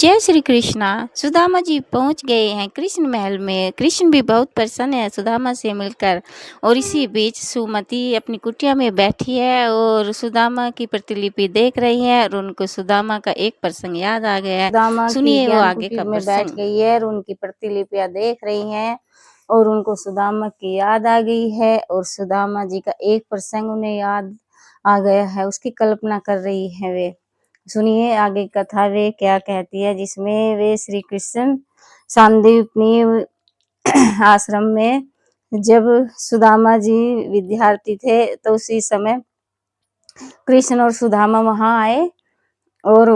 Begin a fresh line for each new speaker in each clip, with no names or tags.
जय श्री कृष्णा। सुदामा जी पहुंच गए हैं कृष्ण महल में। कृष्ण भी बहुत प्रसन्न है सुदामा से मिलकर। और इसी बीच सुमति अपनी कुटिया में बैठी है और सुदामा की प्रतिलिपि देख रही है और उनको सुदामा का एक प्रसंग याद आ गया है।
सुदामा की
सुनिए वो
ज्ञान
आगे
कुटी
का
में बैठ
प्रसंग।
गई है और उनकी प्रतिलिपियां देख रही हैं और उनको सुदामा की याद आ गई है और सुदामा जी का एक प्रसंग उन्हें याद आ गया है। उसकी कल्पना कर रही है वे। सुनिए आगे कथा वे क्या कहती है, जिसमें वे श्री कृष्ण सांदीपनी आश्रम में जब सुदामा जी विद्यार्थी थे तो उसी समय कृष्ण और सुदामा वहां आए और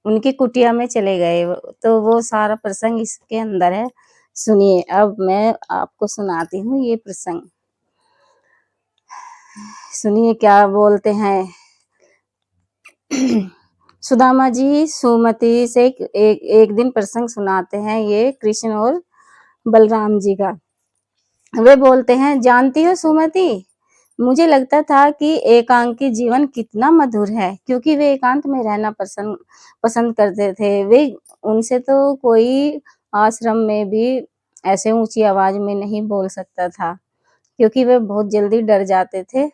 उनकी कुटिया में चले गए। तो वो सारा प्रसंग इसके अंदर है। सुनिए, अब मैं आपको सुनाती हूँ ये प्रसंग। सुनिए क्या बोलते हैं। सुदामा जी सुमति से एक दिन प्रसंग सुनाते हैं, ये कृष्ण और बलराम जी का। वे बोलते हैं, जानती हो सुमति, मुझे लगता था कि एकांकी जीवन कितना मधुर है, क्योंकि वे एकांत में रहना पसंद करते थे। वे उनसे तो कोई आश्रम में भी ऐसे ऊंची आवाज में नहीं बोल सकता था, क्योंकि वे बहुत जल्दी डर जाते थे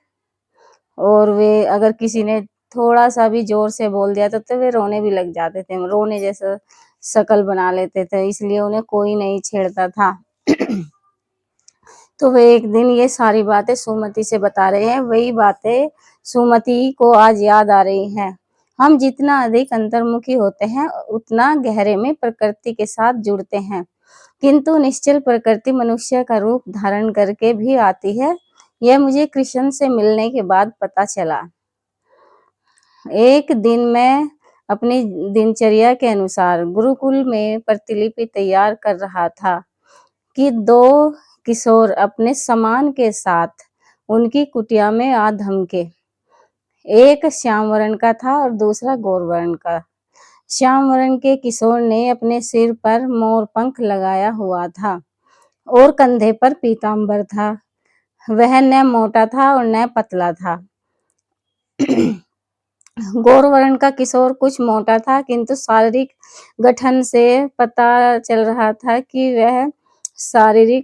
और वे अगर किसी ने थोड़ा सा भी जोर से बोल दिया तो वे रोने भी लग जाते थे, रोने जैसा शकल बना लेते थे, इसलिए उन्हें कोई नहीं छेड़ता था। तो वे एक दिन ये सारी बातें सुमति से बता रहे हैं। वही बातें सुमति को आज याद आ रही हैं। हम जितना अधिक अंतर्मुखी होते हैं उतना गहरे में प्रकृति के साथ जुड़ते हैं, किंतु निश्चल प्रकृति मनुष्य का रूप धारण करके भी आती है। यह मुझे कृष्ण से मिलने के बाद पता चला। एक दिन मैं अपनी दिनचर्या के अनुसार गुरुकुल में प्रतिलिपि तैयार कर रहा था कि दो किशोर अपने सामान के साथ उनकी कुटिया में आ धमके। एक श्याम वर्ण का था और दूसरा गौर वर्ण का। श्याम वर्ण के किशोर ने अपने सिर पर मोर पंख लगाया हुआ था और कंधे पर पीतांबर था। वह न मोटा था और न पतला था। गौर वर्ण का किशोर कुछ मोटा था, किंतु शारीरिक गठन से पता चल रहा था कि वह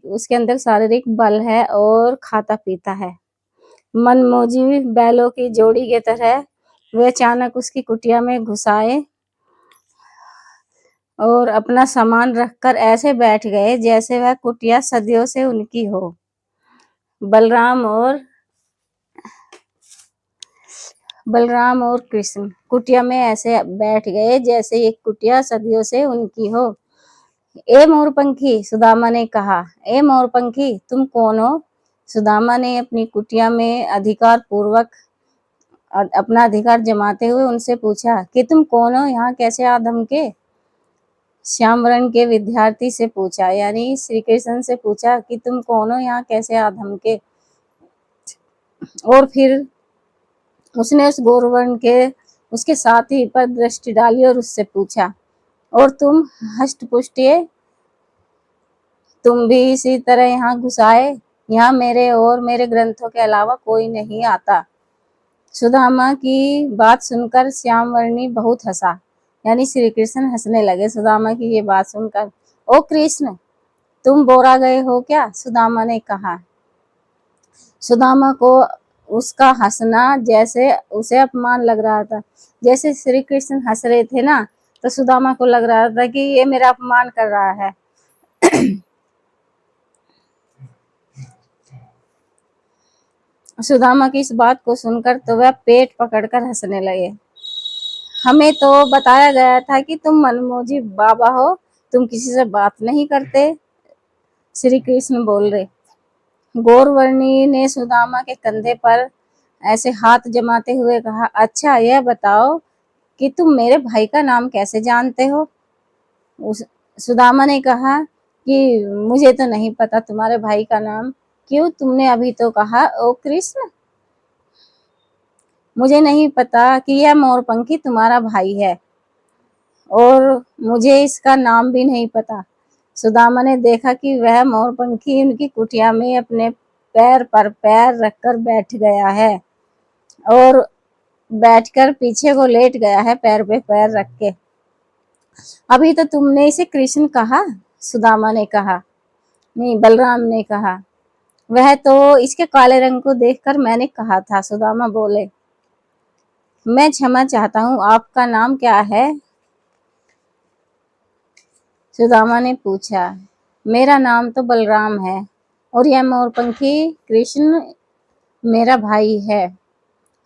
उसके अंदर शारीरिक बल है और खाता पीता है। मनमोजी बैलों की जोड़ी की तरह वे अचानक उसकी कुटिया में घुस आए और अपना सामान रखकर ऐसे बैठ गए जैसे वह कुटिया सदियों से उनकी हो। बलराम और कृष्ण कुटिया में ऐसे बैठ गए जैसे ये कुटिया सदियों से उनकी हो। ए मोरपंखी, सुदामा ने कहा। ए मोरपंखी, तुम कौन हो? सुदामा ने अपनी कुटिया में अपना अधिकार जमाते हुए उनसे पूछा कि तुम कौन हो, यहाँ कैसे आ धमके? श्याम वर्ण के विद्यार्थी से पूछा, यानी श्री कृष्ण से पूछा कि तुम कौन हो, यहाँ कैसे आ धमके? और फिर उसने उस गौरवर्ण के उसके साथी पर दृष्टि डाली और उससे पूछा, और तुम हष्टपुष्टिये, तुम भी इसी तरह यहाँ घुस आए? यहाँ मेरे और मेरे ग्रंथों के अलावा कोई नहीं आता। सुदामा की बात सुनकर श्यामवर्णी बहुत हंसा, यानी श्री कृष्ण हंसने लगे सुदामा की ये बात सुनकर। ओ कृष्ण, तुम बोरा गए हो क्या? सुदामा ने कहा। सुदामा को उसका हंसना जैसे उसे अपमान लग रहा था। जैसे श्री कृष्ण हंस रहे थे ना, तो सुदामा को लग रहा था कि ये मेरा अपमान कर रहा है। सुदामा की इस बात को सुनकर तो वह पेट पकड़कर हंसने लगे। हमें तो बताया गया था कि तुम मनमोजी बाबा हो, तुम किसी से बात नहीं करते, श्री कृष्ण बोल रहे। गौरवर्णी ने सुदामा के कंधे पर ऐसे हाथ जमाते हुए कहा, अच्छा यह बताओ कि तुम मेरे भाई का नाम कैसे जानते हो? सुदामा ने कहा कि मुझे तो नहीं पता तुम्हारे भाई का नाम। क्यों, तुमने अभी तो कहा ओ कृष्ण। मुझे नहीं पता कि यह मोरपंखी तुम्हारा भाई है और मुझे इसका नाम भी नहीं पता। सुदामा ने देखा कि वह मोरपंखी उनकी कुटिया में अपने पैर पर पैर रखकर बैठ गया है और बैठकर पीछे को लेट गया है पैर पे पैर रख के। अभी तो तुमने इसे कृष्ण कहा, सुदामा ने कहा। नहीं, बलराम ने कहा। वह तो इसके काले रंग को देखकर मैंने कहा था, सुदामा बोले। मैं क्षमा चाहता हूँ, आपका नाम क्या है? सुदामा ने पूछा। मेरा नाम तो बलराम है और यह मोरपंखी कृष्ण मेरा भाई है।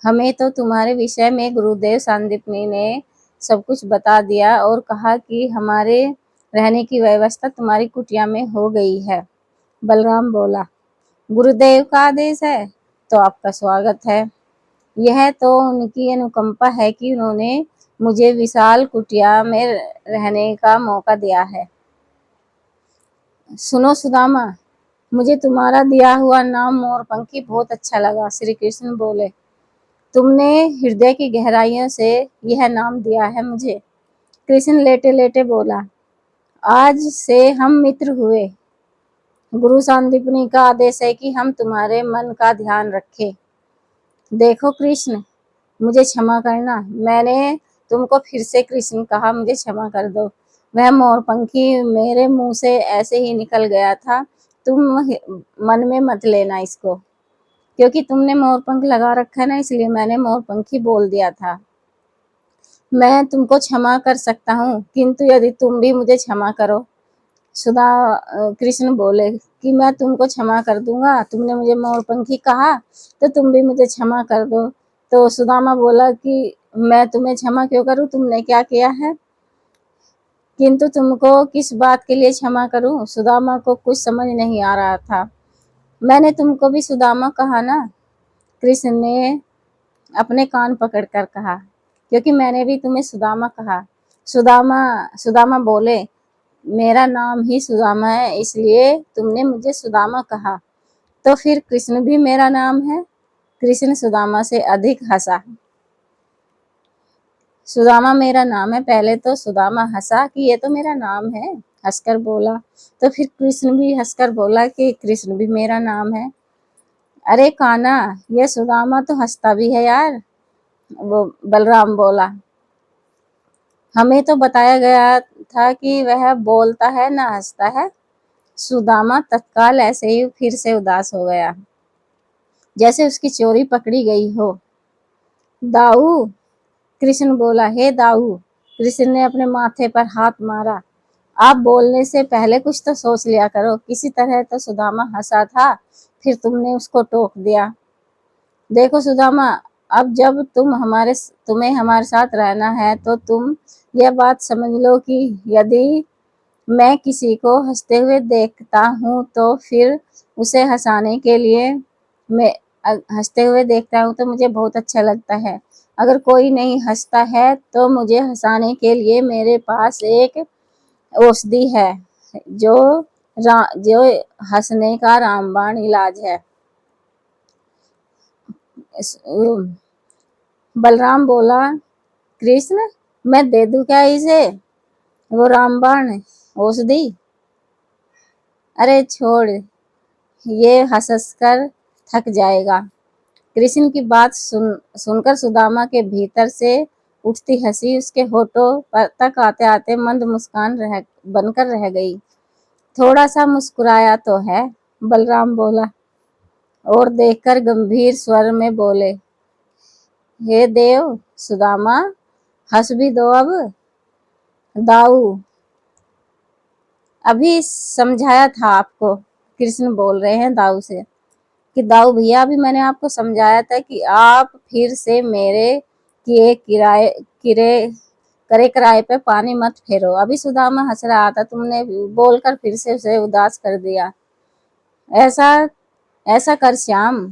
हमें तो तुम्हारे विषय में गुरुदेव सांदीपनी ने सब कुछ बता दिया और कहा कि हमारे रहने की व्यवस्था तुम्हारी कुटिया में हो गई है। बलराम बोला। गुरुदेव का आदेश है तो आपका स्वागत है। यह तो उनकी अनुकंपा है कि उन्होंने मुझे विशाल कुटिया में रहने का मौका दिया है। सुनो सुदामा, मुझे तुम्हारा दिया हुआ नाम मोरपंखी बहुत अच्छा लगा। श्री कृष्ण बोले। तुमने हृदय की गहराइयों से यह नाम दिया है मुझे। कृष्ण लेटे लेटे बोला। आज से हम मित्र हुए। गुरु सांदीपनी का आदेश है कि हम तुम्हारे मन का ध्यान रखें। देखो कृष्ण, मुझे क्षमा करना, मैंने तुमको फिर से कृष्ण कहा, मुझे क्षमा कर दो। वह मोरपंखी मेरे मुंह से ऐसे ही निकल गया था, तुम मन में मत लेना इसको। क्योंकि तुमने मोरपंख लगा रखा है ना, इसलिए मैंने मोरपंखी बोल दिया था। मैं तुमको क्षमा कर सकता हूँ, किंतु यदि तुम भी मुझे क्षमा करो। कृष्ण बोले कि मैं तुमको क्षमा कर दूंगा, तुमने मुझे मोरपंखी कहा तो तुम भी मुझे क्षमा कर दो। तो सुदामा बोला कि मैं तुम्हें क्षमा क्यों करूं, तुमने क्या किया है? किंतु तुमको किस बात के लिए क्षमा करूं? सुदामा को कुछ समझ नहीं आ रहा था। मैंने तुमको भी सुदामा कहा ना, कृष्ण ने अपने कान पकड़कर कहा, क्योंकि मैंने भी तुम्हें सुदामा कहा। सुदामा सुदामा बोले, मेरा नाम ही सुदामा है, इसलिए तुमने मुझे सुदामा कहा। तो फिर कृष्ण भी मेरा नाम है। कृष्ण सुदामा से अधिक हंसा। सुदामा मेरा नाम है। पहले तो सुदामा हंसा कि ये तो मेरा नाम है, हंसकर बोला। तो फिर कृष्ण भी हंसकर बोला कि कृष्ण भी मेरा नाम है। अरे काना, ये सुदामा तो हंसता भी है यार, वो बलराम बोला। हमें तो बताया गया था कि वह बोलता है ना हंसता है। सुदामा तत्काल ऐसे ही फिर से उदास हो गया, जैसे उसकी चोरी पकड़ी गई हो। दाऊ, कृष्ण बोला। हे दाऊ, कृष्ण ने अपने माथे पर हाथ मारा। आप बोलने से पहले कुछ तो सोच लिया करो। किसी तरह तो सुदामा हंसा था, फिर तुमने उसको टोक दिया। देखो सुदामा, अब जब तुम्हें हमारे साथ रहना है तो तुम यह बात समझ लो कि यदि मैं किसी को हंसते हुए देखता हूँ तो फिर उसे हंसाने के लिए मैं हंसते हुए देखता हूँ तो मुझे बहुत अच्छा लगता है। अगर कोई नहीं हंसता है तो मुझे हंसाने के लिए मेरे पास एक औषधि है, जो हंसने का रामबाण इलाज है। बलराम बोला। कृष्ण, मैं दे दूं क्या इसे, वो रामबाण औषधि? अरे छोड़, ये हंस कर थक जाएगा। कृष्ण की बात सुनकर सुदामा के भीतर से उठती हंसी उसके होठों तक आते आते मंद मुस्कान बनकर रह गई। थोड़ा सा मुस्कुराया तो है, बलराम बोला और देखकर गंभीर स्वर में बोले। हे देव, सुदामा हंस भी दो अब। दाऊ, अभी समझाया था आपको, कृष्ण बोल रहे हैं दाऊ से, कि दाऊ भैया अभी मैंने आपको समझाया था कि आप फिर से मेरे किए करे किराए पे पानी मत फेरो। अभी सुदामा हंस रहा था, तुमने बोलकर फिर से उसे उदास कर दिया। ऐसा ऐसा कर श्याम,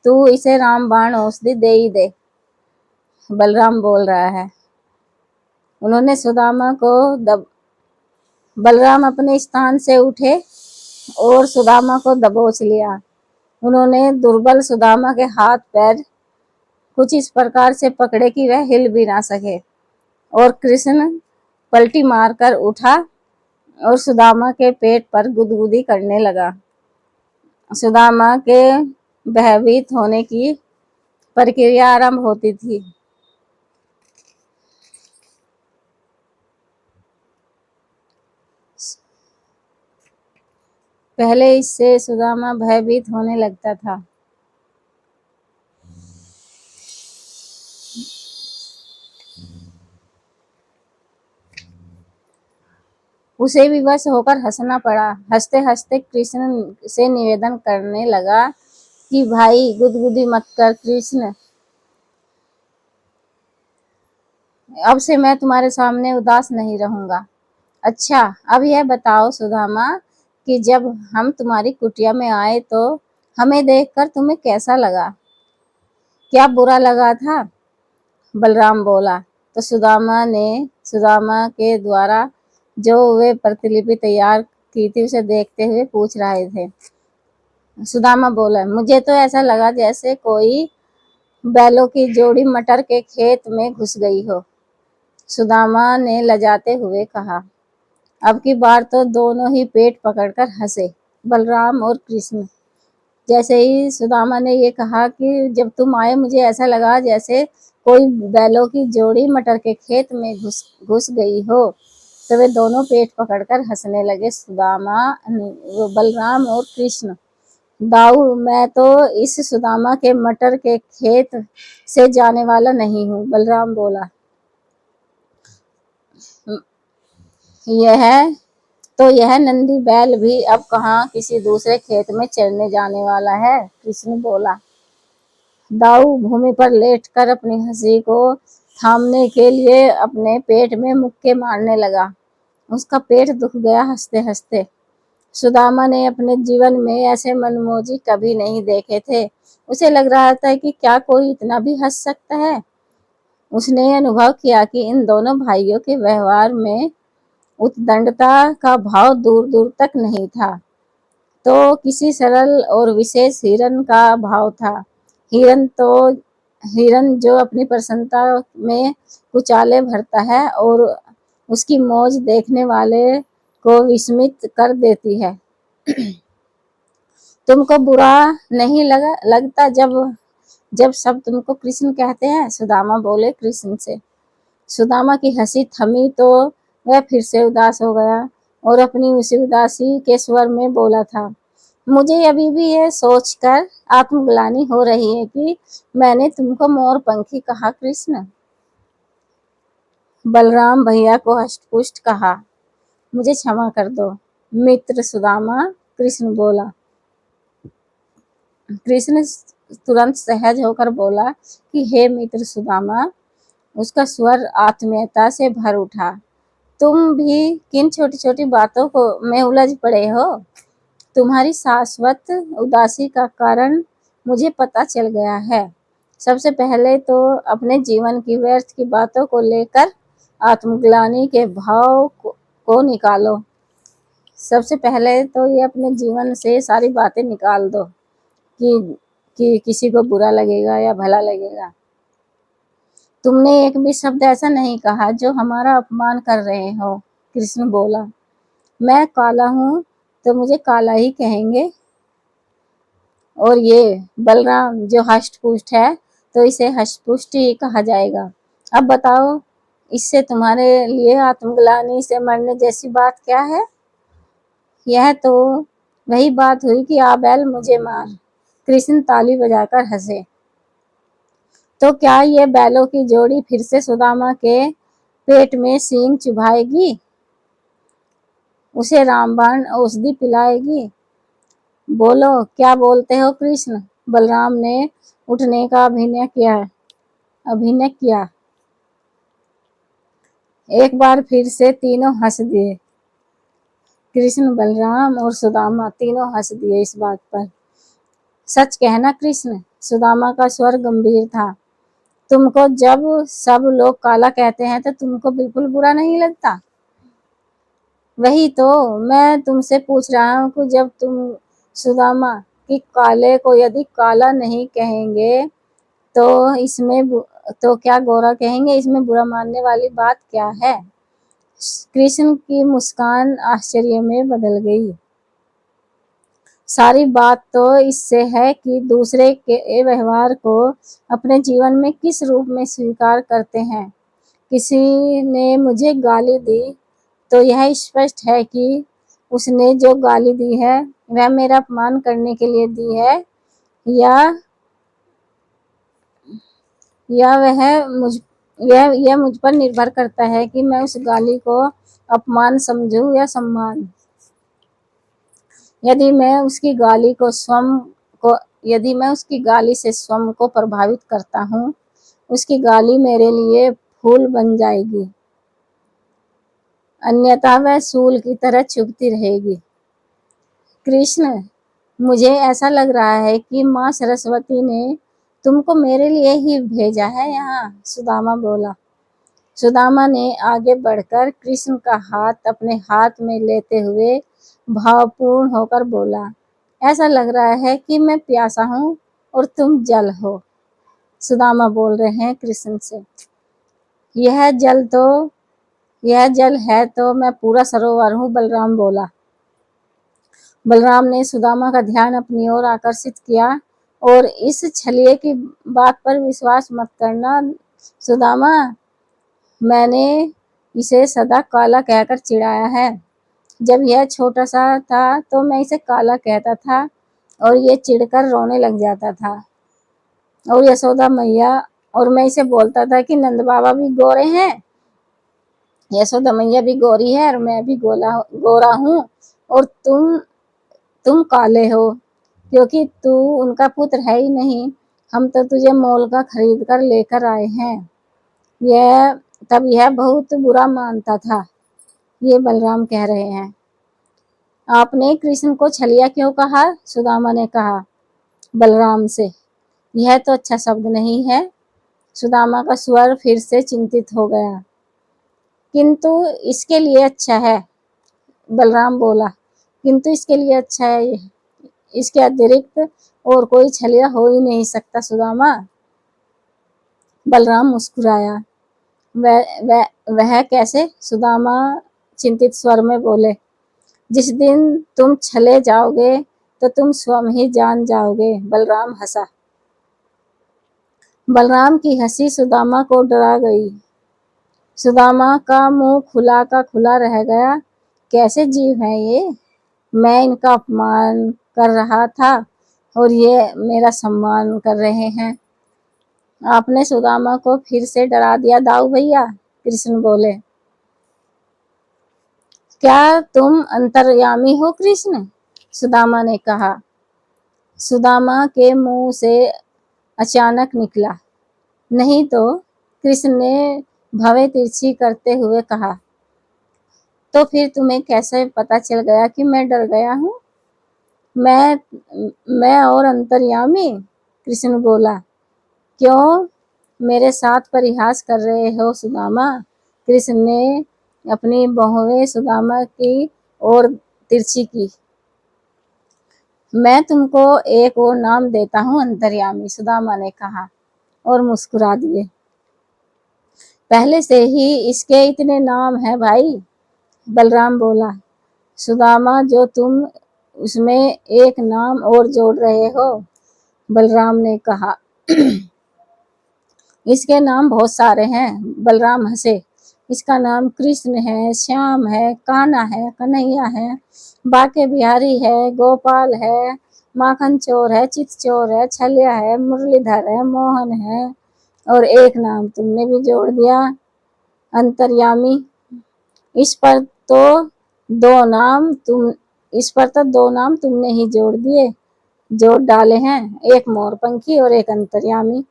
तू इसे रामबाण औषधि दे ही दे, बलराम बोल रहा है। उन्होंने सुदामा को बलराम अपने स्थान से उठे और सुदामा को दबोच लिया। उन्होंने दुर्बल सुदामा के हाथ पैर कुछ इस प्रकार से पकड़े कि वह हिल भी ना सके, और कृष्ण पलटी मारकर उठा और सुदामा के पेट पर गुदगुदी करने लगा। सुदामा के भयभीत होने की प्रक्रिया आरंभ होती थी। पहले इससे सुदामा भयभीत होने लगता था। उसे विवश होकर हंसना पड़ा। हंसते हंसते कृष्ण से निवेदन करने लगा कि भाई गुदगुदी मत कर कृष्ण, अब से मैं तुम्हारे सामने उदास नहीं रहूंगा। अच्छा, अब यह बताओ सुदामा कि जब हम तुम्हारी कुटिया में आए तो हमें देखकर तुम्हें कैसा लगा? क्या बुरा लगा था? बलराम बोला। तो सुदामा के द्वारा जो वे प्रतिलिपि तैयार की थी उसे देखते हुए पूछ रहे थे। सुदामा बोला, मुझे तो ऐसा लगा जैसे कोई बैलों की जोड़ी मटर के खेत में घुस गई हो। सुदामा ने लजाते हुए कहा। अब की बार तो दोनों ही पेट पकड़कर हंसे, बलराम और कृष्ण। जैसे ही सुदामा ने ये कहा कि जब तुम आए मुझे ऐसा लगा जैसे कोई बैलों की जोड़ी मटर के खेत में घुस गई हो, तो वे दोनों पेट पकड़कर हंसने लगे। बलराम और कृष्ण। दाऊ, मैं तो इस सुदामा के मटर के खेत से जाने वाला नहीं हूँ, बलराम बोला। यह नंदी बैल भी अब कहाँ किसी दूसरे खेत में चरने जाने वाला है, कृष्ण बोला। दाऊ भूमि पर लेटकर अपनी हंसी को थामने के लिए अपने पेट में मुक्के मारने लगा। उसका पेट दुख गया हंसते हंसते। सुदामा ने अपने जीवन में ऐसे मनमोजी कभी नहीं देखे थे। उसे लग रहा था कि क्या कोई इतना भी हंस सकता है। उसने अनुभव किया कि इन दोनों भाइयों के व्यवहार में उद्दंडता का भाव दूर दूर तक नहीं था, तो किसी सरल और विशेष हिरन का भाव था। हिरन जो अपनी प्रसन्नता में कुचाले भरता है और उसकी मौज देखने वाले को विस्मित कर देती है। तुमको बुरा नहीं लगता जब सब तुमको कृष्ण कहते हैं, सुदामा बोले कृष्ण से। सुदामा की हंसी थमी तो वह फिर से उदास हो गया और अपनी उसी उदासी के स्वर में बोला था, मुझे अभी भी यह सोचकर आत्मग्लानि हो रही है कि मैंने तुमको मोरपंखी कहा कृष्ण। बलराम भैया को हष्ट-पुष्ट कहा, मुझे क्षमा कर दो मित्र सुदामा, कृष्ण बोला। कृष्ण तुरंत सहज होकर बोला कि हे मित्र सुदामा। उसका स्वर आत्मीयता से भर उठा। तुम भी किन छोटी छोटी बातों को में उलझ पड़े हो? तुम्हारी शाश्वत उदासी का कारण मुझे पता चल गया है। सबसे पहले तो अपने जीवन की व्यर्थ की बातों को लेकर आत्मग्लानि के भाव को निकालो। सबसे पहले तो ये अपने जीवन से सारी बातें निकाल दो कि किसी को बुरा लगेगा या भला लगेगा। तुमने एक भी शब्द ऐसा नहीं कहा जो हमारा अपमान कर रहे हो, कृष्ण बोला। मैं काला हूँ तो मुझे काला ही कहेंगे, और ये बलराम जो हष्ट-पुष्ट है तो इसे हष्ट-पुष्ट ही कहा जाएगा। अब बताओ, इससे तुम्हारे लिए आत्मग्लानि से मरने जैसी बात क्या है? यह तो वही बात हुई कि आ बैल मुझे मार। कृष्ण ताली बजाकर हंसे। तो क्या ये बैलों की जोड़ी फिर से सुदामा के पेट में सींग चुभाएगी? उसे रामबाण औषधि पिलाएगी? बोलो, क्या बोलते हो कृष्ण? बलराम ने उठने का अभिनय किया। एक बार फिर से तीनों हंस दिए। कृष्ण, बलराम और सुदामा तीनों हंस दिए इस बात पर। सच कहना कृष्ण, सुदामा का स्वर गंभीर था। तुमको जब सब लोग काला कहते हैं तो तुमको बिल्कुल बुरा नहीं लगता? वही तो मैं तुमसे पूछ रहा हूँ कि जब तुम सुदामा कि काले को यदि काला नहीं कहेंगे तो क्या गोरा कहेंगे? इसमें बुरा मानने वाली बात क्या है? कृष्ण की मुस्कान आश्चर्य में बदल गई। सारी बात तो इससे है कि दूसरे के व्यवहार को अपने जीवन में किस रूप में स्वीकार करते हैं। किसी ने मुझे गाली दी तो यह स्पष्ट है कि उसने जो गाली दी है वह मेरा अपमान करने के लिए दी है या या यह मुझ पर निर्भर करता है कि मैं उस गाली को अपमान समझूं या सम्मान। यदि मैं उसकी गाली को यदि मैं उसकी गाली से स्वयं को प्रभावित करता हूँ, उसकी गाली मेरे लिए फूल बन जाएगी, अन्यथा वह सूल की तरह चुभती रहेगी। कृष्ण, मुझे ऐसा लग रहा है कि माँ सरस्वती ने तुमको मेरे लिए ही भेजा है यहाँ, सुदामा बोला। सुदामा ने आगे बढ़कर कृष्ण का हाथ अपने हाथ में लेते हुए भावपूर्ण होकर बोला, ऐसा लग रहा है कि मैं प्यासा हूँ और तुम जल हो। सुदामा बोल रहे हैं कृष्ण से, यह जल है तो मैं पूरा सरोवर हूँ, बलराम बोला। बलराम ने सुदामा का ध्यान अपनी ओर आकर्षित किया और इस छलिए की बात पर विश्वास मत करना सुदामा, मैंने इसे सदा काला कहकर चिढ़ाया है। जब यह छोटा सा था तो मैं इसे काला कहता था और ये चिढ़कर रोने लग जाता था। और यशोदा मैया और मैं इसे बोलता था कि नंद बाबा भी गोरे हैं, यशोदा मैया भी गोरी है और मैं भी गोरा हूँ और तुम काले हो, क्योंकि तू उनका पुत्र है ही नहीं। हम तो तुझे मोल का खरीद कर लेकर आए हैं। यह बहुत बुरा मानता था, ये बलराम कह रहे हैं। आपने कृष्ण को छलिया क्यों कहा? सुदामा ने कहा बलराम से। यह तो अच्छा शब्द नहीं है। सुदामा का स्वर फिर से चिंतित हो गया। किंतु इसके लिए अच्छा है, बलराम बोला। किंतु इसके लिए अच्छा है, इसके अतिरिक्त और कोई छलिया हो ही नहीं सकता सुदामा। बलराम मुस्कुराया। वह कैसे? सुदामा चिंतित स्वर में बोले। जिस दिन तुम छले जाओगे तो तुम स्वयं ही जान जाओगे। बलराम हंसा। बलराम की हंसी सुदामा को डरा गई। सुदामा का मुंह खुला का खुला रह गया। कैसे जीव हैं ये? मैं इनका अपमान कर रहा था और ये मेरा सम्मान कर रहे हैं। आपने सुदामा को फिर से डरा दिया दाऊ भैया, कृष्ण बोले। क्या तुम अंतर्यामी हो कृष्ण? सुदामा ने कहा। सुदामा के मुंह से अचानक निकला, नहीं तो, कृष्ण ने भवें तिरछी करते हुए कहा। तो फिर तुम्हें कैसे पता चल गया कि मैं डर गया हूँ? मैं और अंतर्यामी, कृष्ण बोला। क्यों मेरे साथ परिहास कर रहे हो सुदामा? कृष्ण ने अपनी बहुएं सुदामा की ओर तिरछी की। मैं तुमको एक और नाम देता हूँ अंतर्यामी, सुदामा ने कहा और मुस्कुरा दिए। पहले से ही इसके इतने नाम हैं भाई, बलराम बोला। सुदामा, जो तुम उसमें एक नाम और जोड़ रहे हो, बलराम ने कहा। इसके नाम बहुत सारे हैं, बलराम हंसे। इसका नाम कृष्ण है, श्याम है, कान्हा है, कन्हैया है, बाके बिहारी है, गोपाल है, माखन चोर है, चित चोर है, छलिया है, मुरलीधर है, मोहन है और एक नाम तुमने भी जोड़ दिया, अंतर्यामी। इस पर तो दो नाम तुमने ही जोड़ डाले हैं, एक मोरपंखी और एक अंतर्यामी।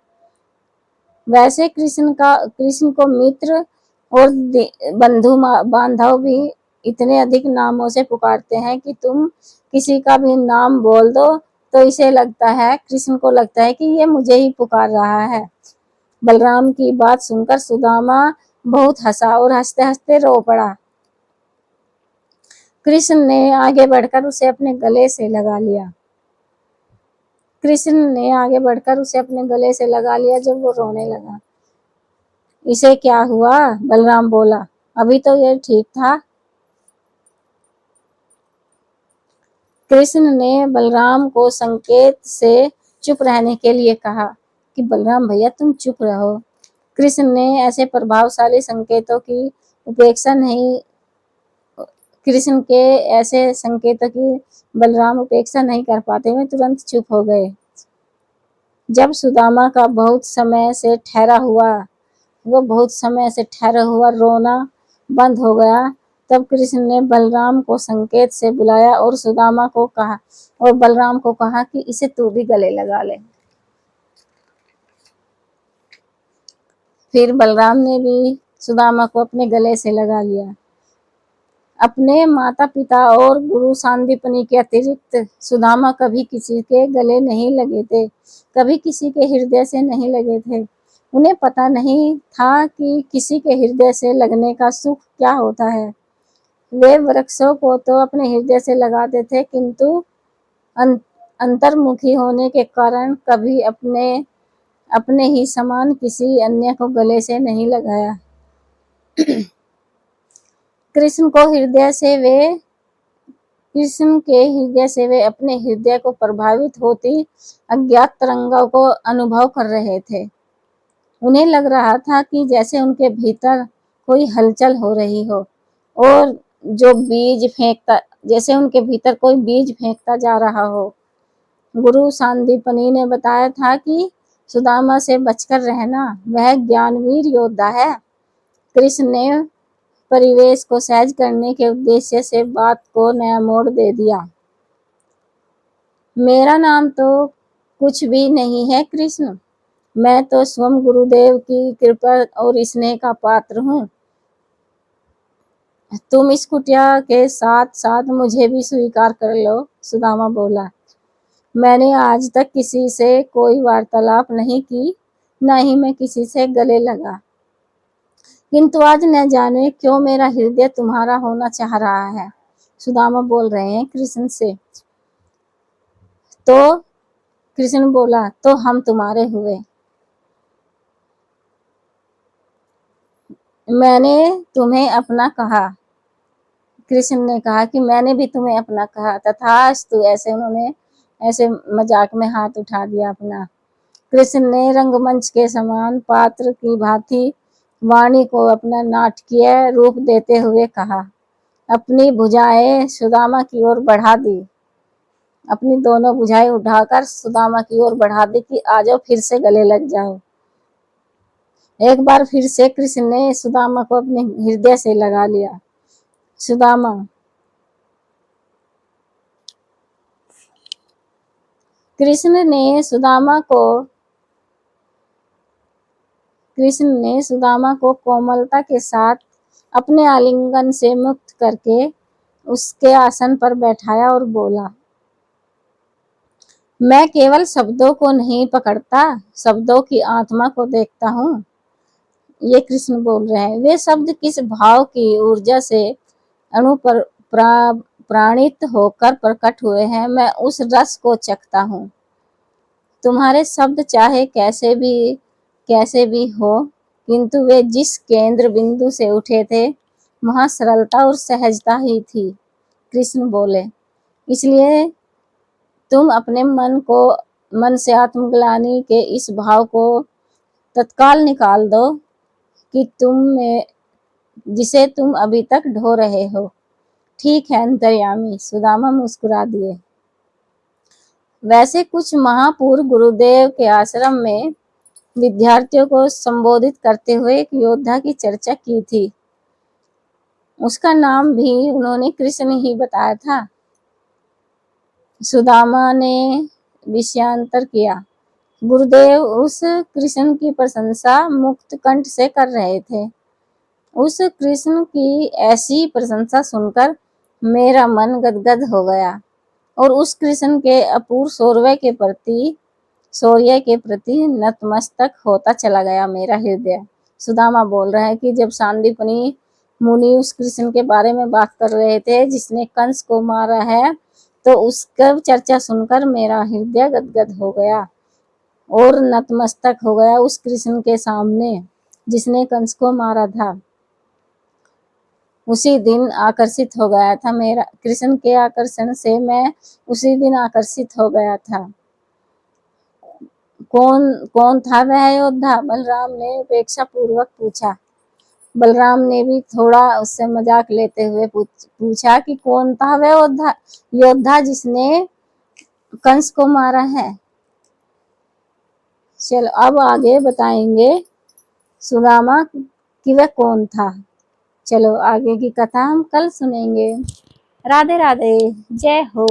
वैसे कृष्ण को मित्र और बंधु बांधव भी इतने अधिक नामों से पुकारते हैं कि तुम किसी का भी नाम बोल दो तो इसे लगता है, कृष्ण को लगता है कि ये मुझे ही पुकार रहा है। बलराम की बात सुनकर सुदामा बहुत हंसा और हंसते हंसते रो पड़ा। कृष्ण ने आगे बढ़कर उसे अपने गले से लगा लिया। जब वो रोने लगा। इसे क्या हुआ? बलराम बोला। अभी तो ये ठीक था। कृष्ण ने बलराम को संकेत से चुप रहने के लिए कहा कि बलराम भैया तुम चुप रहो। कृष्ण ने ऐसे प्रभावशाली संकेतों की उपेक्षा नहीं कृष्ण के ऐसे संकेतों की बलराम उपेक्षा नहीं कर पाते, वे तुरंत चुप हो गए। जब सुदामा का बहुत समय से ठहरा हुआ रोना बंद हो गया, तब कृष्ण ने बलराम को संकेत से बुलाया और बलराम को कहा कि इसे तू भी गले लगा ले। फिर बलराम ने भी सुदामा को अपने गले से लगा लिया। अपने माता पिता और गुरु सांदीपनि के अतिरिक्त सुदामा कभी किसी के गले नहीं लगे थे, कभी किसी के हृदय से नहीं लगे थे। उन्हें पता नहीं था कि किसी के हृदय से लगने का सुख क्या होता है। वे वृक्षों को तो अपने हृदय से लगाते थे, किंतु अंतर्मुखी होने के कारण कभी अपने ही समान किसी अन्य को गले से नहीं लगाया। कृष्ण के हृदय से वे अपने हृदय को प्रभावित होती अज्ञात तरंगों को अनुभव कर रहे थे। उन्हें लग रहा था कि जैसे उनके भीतर कोई हलचल हो रही हो और जैसे उनके भीतर कोई बीज फेंकता जा रहा हो। गुरु सांदीपनि ने बताया था कि सुदामा से बचकर रहना, वह ज्ञानवीर योद्धा है। कृष्ण ने परिवेश को सहज करने के उद्देश्य से बात को नया मोड़ दे दिया। मेरा नाम तो कुछ भी नहीं है कृष्ण, मैं तो स्वयं गुरुदेव की कृपा और स्नेह का पात्र हूँ। तुम इस कुटिया के साथ साथ मुझे भी स्वीकार कर लो, सुदामा बोला। मैंने आज तक किसी से कोई वार्तालाप नहीं की, न ही मैं किसी से गले लगा, किंतु आज न जाने क्यों मेरा हृदय तुम्हारा होना चाह रहा है। सुदामा बोल रहे हैं कृष्ण से। तो कृष्ण बोला, तो हम तुम्हारे हुए। मैंने तुम्हें अपना कहा। कृष्ण ने कहा कि मैंने भी तुम्हें अपना कहा। तथास्तु, ऐसे मजाक में हाथ उठा दिया अपना। कृष्ण ने रंगमंच के समान पात्र की भांति वाणी को अपना नाटकीय रूप देते हुए कहा। अपनी भुजाएं सुदामा की ओर बढ़ा दी। अपनी दोनों भुजाएं उठाकर सुदामा की ओर बढ़ा दी कि आ जाओ, फिर से गले लग जाओ। एक बार फिर से कृष्ण ने सुदामा को अपने हृदय से लगा लिया। सुदामा कृष्ण ने सुदामा को कोमलता के साथ अपने आलिंगन से मुक्त करके उसके आसन पर बैठाया और बोला, मैं केवल शब्दों को नहीं पकड़ता, शब्दों की आत्मा को देखता हूँ। ये कृष्ण बोल रहे हैं। वे शब्द किस भाव की ऊर्जा से अणु पर प्राणित होकर प्रकट हुए हैं, मैं उस रस को चखता हूँ। तुम्हारे शब्द चाहे कैसे भी हो, किंतु वे जिस केंद्र बिंदु से उठे थे, वहां सरलता और सहजता ही थी। कृष्ण बोले, इसलिए तुम अपने मन से आत्मग्लानि के इस भाव को तत्काल निकाल दो कि जिसे तुम अभी तक ढो रहे हो। ठीक है अंतर्यामी, सुदामा मुस्कुरा दिए। वैसे कुछ महापुरुष गुरुदेव के आश्रम में विद्यार्थियों को संबोधित करते हुए एक योद्धा की चर्चा की थी। उसका नाम भी उन्होंने कृष्ण ही बताया था। सुदामा ने विषयांतर किया। गुरुदेव उस कृष्ण की प्रशंसा मुक्त कंठ से कर रहे थे। उस कृष्ण की ऐसी प्रशंसा सुनकर मेरा मन गदगद हो गया और उस कृष्ण के अपूर्व शौर्य के प्रति नतमस्तक होता चला गया मेरा हृदय। सुदामा बोल रहा है कि जब सांदीपनि मुनि उस कृष्ण के बारे में बात कर रहे थे जिसने कंस को मारा है, तो उसका चर्चा सुनकर मेरा हृदय गदगद हो गया और नतमस्तक हो गया उस कृष्ण के सामने जिसने कंस को मारा था। उसी दिन आकर्षित हो गया था, मेरा कृष्ण के आकर्षण से मैं उसी दिन आकर्षित हो गया था। कौन था वह योद्धा? बलराम ने उपेक्षा पूर्वक पूछा। बलराम ने भी थोड़ा उससे मजाक लेते हुए पूछा कि कौन था वह योद्धा जिसने कंस को मारा है। चलो अब आगे बताएंगे सुदामा कि वह कौन था। चलो आगे की कथा हम कल सुनेंगे। राधे राधे, जय हो।